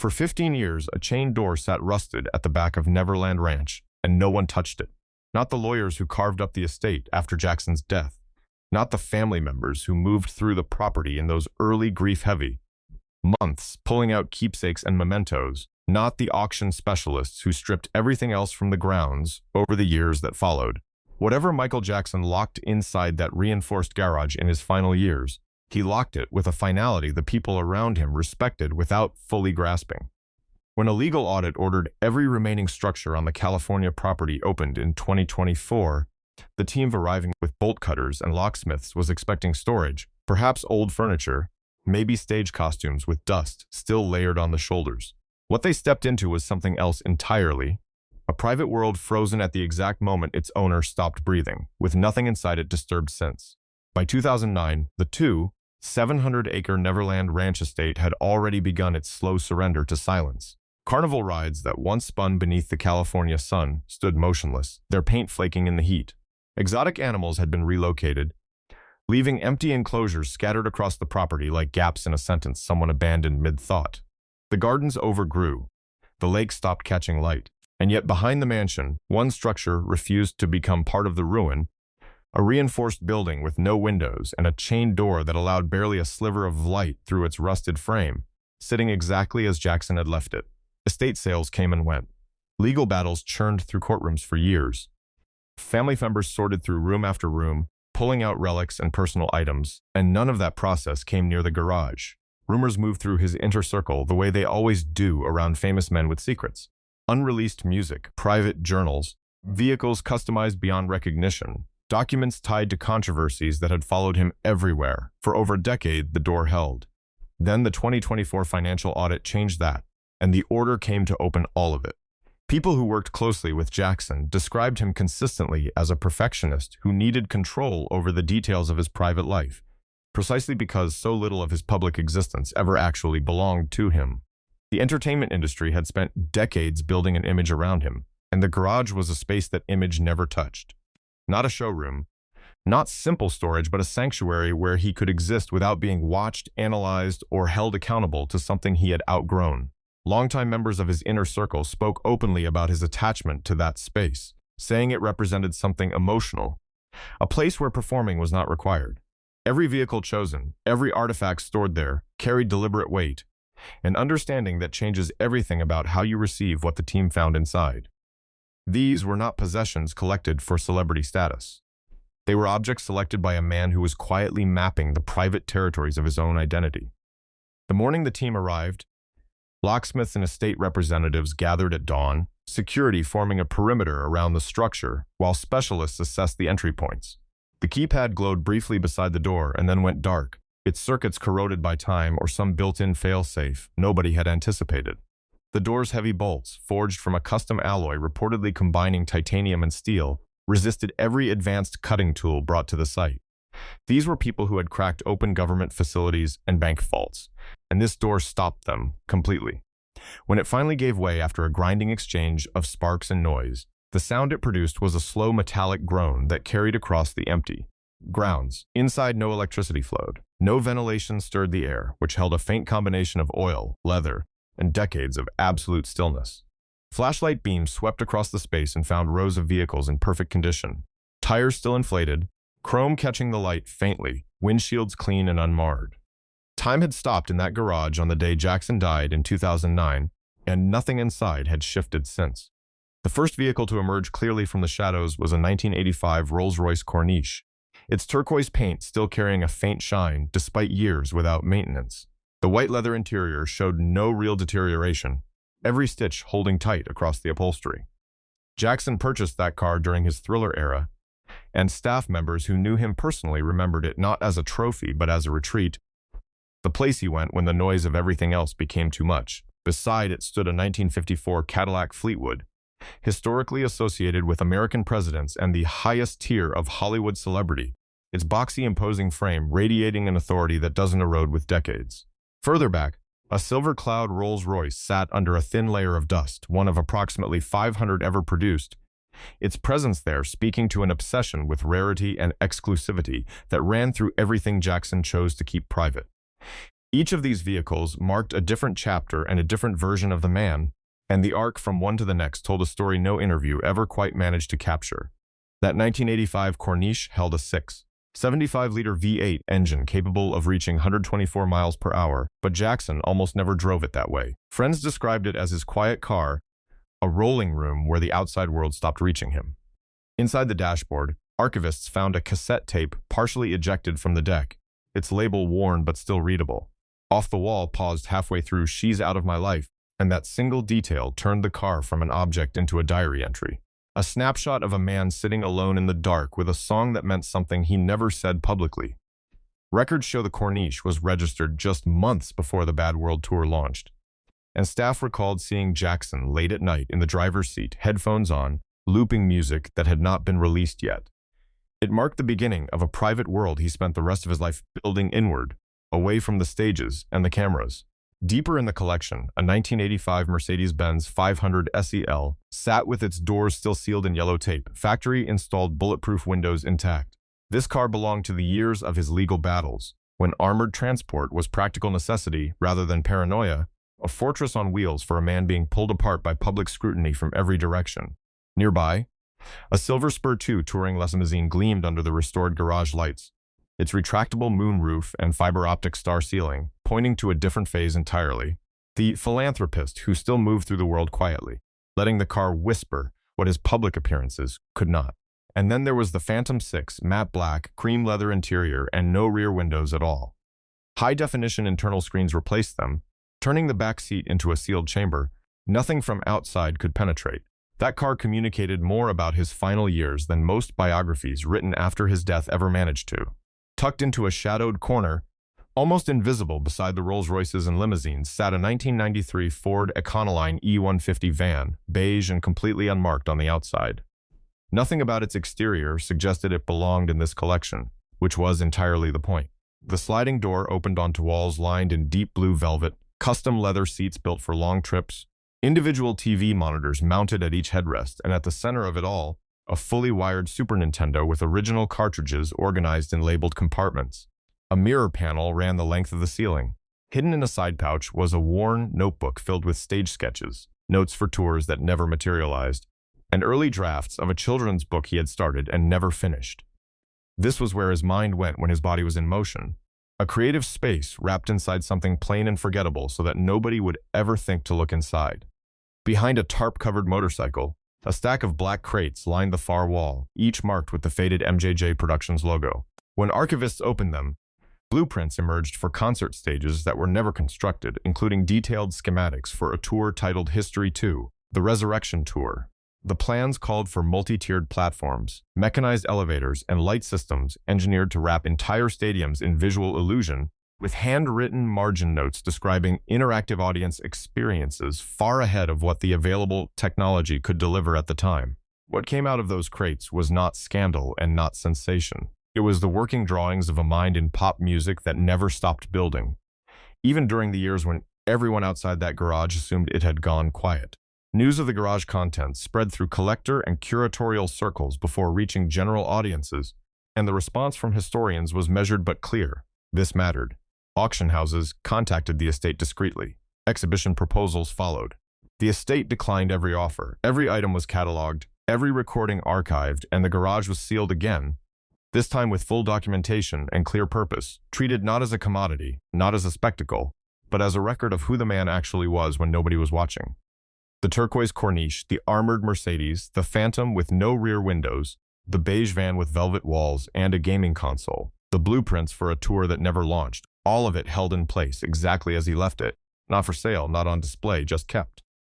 For 15 years, a chain door sat rusted at the back of Neverland Ranch, and no one touched it. Not the lawyers who carved up the estate after Jackson's death. Not the family members who moved through the property in those early grief-heavy months, pulling out keepsakes and mementos. Not the auction specialists who stripped everything else from the grounds over the years that followed. Whatever Michael Jackson locked inside that reinforced garage in his final years, he locked it with a finality the people around him respected without fully grasping. When a legal audit ordered every remaining structure on the California property opened in 2024, the team arriving with bolt cutters and locksmiths was expecting storage, perhaps old furniture, maybe stage costumes with dust still layered on the shoulders. What they stepped into was something else entirely, a private world frozen at the exact moment its owner stopped breathing, with nothing inside it disturbed since. By 2009, the 700-acre Neverland Ranch estate had already begun its slow surrender to silence. Carnival rides that once spun beneath the California sun stood motionless, their paint flaking in the heat. Exotic animals had been relocated, leaving empty enclosures scattered across the property like gaps in a sentence someone abandoned mid-thought. The gardens overgrew. The lake stopped catching light. And yet behind the mansion, one structure refused to become part of the ruin, a reinforced building with no windows and a chained door that allowed barely a sliver of light through its rusted frame, sitting exactly as Jackson had left it. Estate sales came and went. Legal battles churned through courtrooms for years. Family members sorted through room after room, pulling out relics and personal items, and none of that process came near the garage. Rumors moved through his inner circle the way they always do around famous men with secrets. Unreleased music, private journals, vehicles customized beyond recognition, documents tied to controversies that had followed him everywhere. For over a decade, the door held. Then the 2024 financial audit changed that, and the order came to open all of it. People who worked closely with Jackson described him consistently as a perfectionist who needed control over the details of his private life, precisely because so little of his public existence ever actually belonged to him. The entertainment industry had spent decades building an image around him, and the garage was a space that image never touched. Not a showroom, not simple storage, but a sanctuary where he could exist without being watched, analyzed, or held accountable to something he had outgrown. Longtime members of his inner circle spoke openly about his attachment to that space, saying it represented something emotional, a place where performing was not required. Every vehicle chosen, every artifact stored there, carried deliberate weight, an understanding that changes everything about how you receive what the team found inside. These were not possessions collected for celebrity status. They were objects selected by a man who was quietly mapping the private territories of his own identity. The morning the team arrived, locksmiths and estate representatives gathered at dawn, security forming a perimeter around the structure while specialists assessed the entry points. The keypad glowed briefly beside the door and then went dark, its circuits corroded by time or some built-in fail-safe nobody had anticipated. The door's heavy bolts, forged from a custom alloy reportedly combining titanium and steel, resisted every advanced cutting tool brought to the site. These were people who had cracked open government facilities and bank vaults, and this door stopped them completely. When it finally gave way after a grinding exchange of sparks and noise, the sound it produced was a slow metallic groan that carried across the empty grounds. Inside, no electricity flowed. No ventilation stirred the air, which held a faint combination of oil, leather, and decades of absolute stillness. Flashlight beams swept across the space and found rows of vehicles in perfect condition. Tires still inflated, chrome catching the light faintly, windshields clean and unmarred. Time had stopped in that garage on the day Jackson died in 2009, and nothing inside had shifted since. The first vehicle to emerge clearly from the shadows was a 1985 Rolls-Royce Corniche, its turquoise paint still carrying a faint shine despite years without maintenance. The white leather interior showed no real deterioration, every stitch holding tight across the upholstery. Jackson purchased that car during his Thriller era, and staff members who knew him personally remembered it not as a trophy but as a retreat, the place he went when the noise of everything else became too much. Beside it stood a 1954 Cadillac Fleetwood, historically associated with American presidents and the highest tier of Hollywood celebrity, its boxy, imposing frame radiating an authority that doesn't erode with decades. Further back, a silver cloud Rolls-Royce sat under a thin layer of dust, one of approximately 500 ever produced, its presence there speaking to an obsession with rarity and exclusivity that ran through everything Jackson chose to keep private. Each of these vehicles marked a different chapter and a different version of the man, and the arc from one to the next told a story no interview ever quite managed to capture. That 1985 Corniche held a 6.75-liter V8 engine capable of reaching 124 miles per hour, but Jackson almost never drove it that way. Friends described it as his quiet car, a rolling room where the outside world stopped reaching him. Inside the dashboard, archivists found a cassette tape partially ejected from the deck, its label worn but still readable. Off the wall paused halfway through "She's Out of My Life," and that single detail turned the car from an object into a diary entry. A snapshot of a man sitting alone in the dark with a song that meant something he never said publicly. Records show the Corniche was registered just months before the Bad World Tour launched, and staff recalled seeing Jackson late at night in the driver's seat, headphones on, looping music that had not been released yet. It marked the beginning of a private world he spent the rest of his life building inward, away from the stages and the cameras. Deeper in the collection, a 1985 Mercedes-Benz 500 SEL sat with its doors still sealed in yellow tape, factory-installed bulletproof windows intact. This car belonged to the years of his legal battles, when armored transport was practical necessity rather than paranoia, a fortress on wheels for a man being pulled apart by public scrutiny from every direction. Nearby, a silver Spur 2 touring limousine gleamed under the restored garage lights, its retractable moon roof and fiber-optic star ceiling pointing to a different phase entirely. The philanthropist who still moved through the world quietly, letting the car whisper what his public appearances could not. And then there was the Phantom 6, matte black, cream leather interior, and no rear windows at all. High-definition internal screens replaced them, turning the back seat into a sealed chamber. Nothing from outside could penetrate. That car communicated more about his final years than most biographies written after his death ever managed to. Tucked into a shadowed corner, almost invisible beside the Rolls-Royces and limousines, sat a 1993 Ford Econoline E150 van, beige and completely unmarked on the outside. Nothing about its exterior suggested it belonged in this collection, which was entirely the point. The sliding door opened onto walls lined in deep blue velvet, custom leather seats built for long trips, individual TV monitors mounted at each headrest, and at the center of it all, a fully wired Super Nintendo with original cartridges organized in labeled compartments. A mirror panel ran the length of the ceiling. Hidden in a side pouch was a worn notebook filled with stage sketches, notes for tours that never materialized, and early drafts of a children's book he had started and never finished. This was where his mind went when his body was in motion. A creative space wrapped inside something plain and forgettable so that nobody would ever think to look inside. Behind a tarp-covered motorcycle, a stack of black crates lined the far wall, each marked with the faded MJJ Productions logo. When archivists opened them, blueprints emerged for concert stages that were never constructed, including detailed schematics for a tour titled History 2, the Resurrection Tour. The plans called for multi-tiered platforms, mechanized elevators, and light systems engineered to wrap entire stadiums in visual illusion, with handwritten margin notes describing interactive audience experiences far ahead of what the available technology could deliver at the time. What came out of those crates was not scandal and not sensation. It was the working drawings of a mind in pop music that never stopped building, even during the years when everyone outside that garage assumed it had gone quiet. News of the garage contents spread through collector and curatorial circles before reaching general audiences, and the response from historians was measured but clear. This mattered. Auction houses contacted the estate discreetly. Exhibition proposals followed. The estate declined every offer. Every item was cataloged, every recording archived, and the garage was sealed again, this time with full documentation and clear purpose, treated not as a commodity, not as a spectacle, but as a record of who the man actually was when nobody was watching. The turquoise Corniche, the armored Mercedes, the Phantom with no rear windows, the beige van with velvet walls, and a gaming console, the blueprints for a tour that never launched, all of it held in place exactly as he left it, not for sale, not on display, just kept.